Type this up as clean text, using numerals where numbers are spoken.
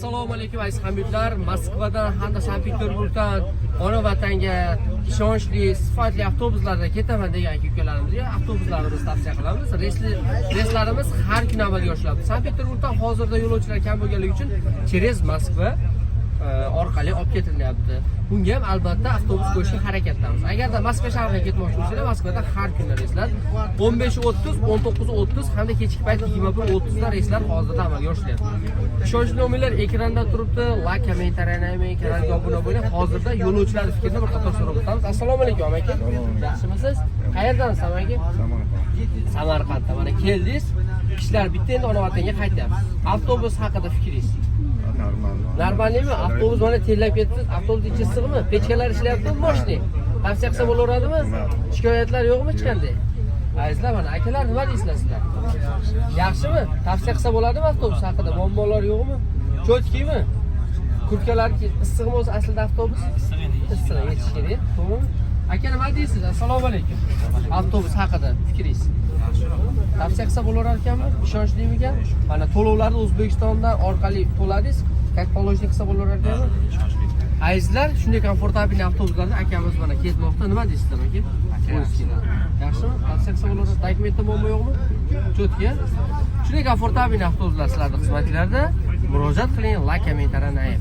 Assalomu alaykum aziz hamyurtlar. Moskvadan hamda Sankt-Peterburgdan ona vatanga ishonchli, sifatli avtobuslarda ketaman degan ukalarimizga avtobuslarimizni tavsiya qilamiz. Reyslarimiz har kun amalga oshiriladi. Sankt-Peterburgdan hozirda yo'lovchilar kam bo'lganligi uchun Cheres Moskva orqali olib ketilyapti. Bunga ham albatta avtobus qo'shishga harakat qilamiz. Agarda Moskva shahriga ketmoqchi bo'lsangiz, Moskvada har kuni reyslar 15:30, 19:30 hamda kechki payt 21:30 da reyslar hozirda amalga oshiryapti. Ishonchli nomerlar ekranda turibdi. Like, kommentariyani kanalga obuna bo'ling. Hozirda yo'lovchilar fikrini bir qator so'rab o'tamiz. Assalomu alaykum aka. Yaxshimisiz? Qayerdansiz aka? Samarqanddan. Mana keldingiz. Ishlar bitta endi ona vatanga qaytyapsiz. Avtobus haqida fikringiz? Normalmi? Avtobus mana tezlab ketdi. Avtobus ichi issiqmi? Pechkalar ishlayaptimi? Moshni. Tavsiya qilsa bo'laveradimi? Shikoyatlar yo'qmi hech qanday? Azizlar, mana akalar nima deysizlar sizlar? Yaxshimi? Tavsiya qilsa bo'ladimi avtobus haqida? Muammolar yo'qmi? Cho'tkimi? Kurtkalar issiqmi o'zi aslida avtobus? Issiq yetish kerak. To'g'rimi? Aka nima deysiz? Assalomu alaykum. Avtobus haqida fikringiz? Tavsiya qilsa bo'lar ekanmi? Ishonchlimikan? Mana to'lovlarni O'zbekistondan orqali to'ladingiz. Как положено qilsa bo'lar ekanmi? Azizlar, shunday komfortabil avtobuslarda akamiz mana ketmoqda. Nima deysizlar aka? Yaxshimi? Tavsiya qilsa bo'lar. Dokumentda muammo yo'qmi? Cho'tki. Shunday komfortabil avtobuslar sizlarning xizmatlarida murojaat qiling, like, kommentariyani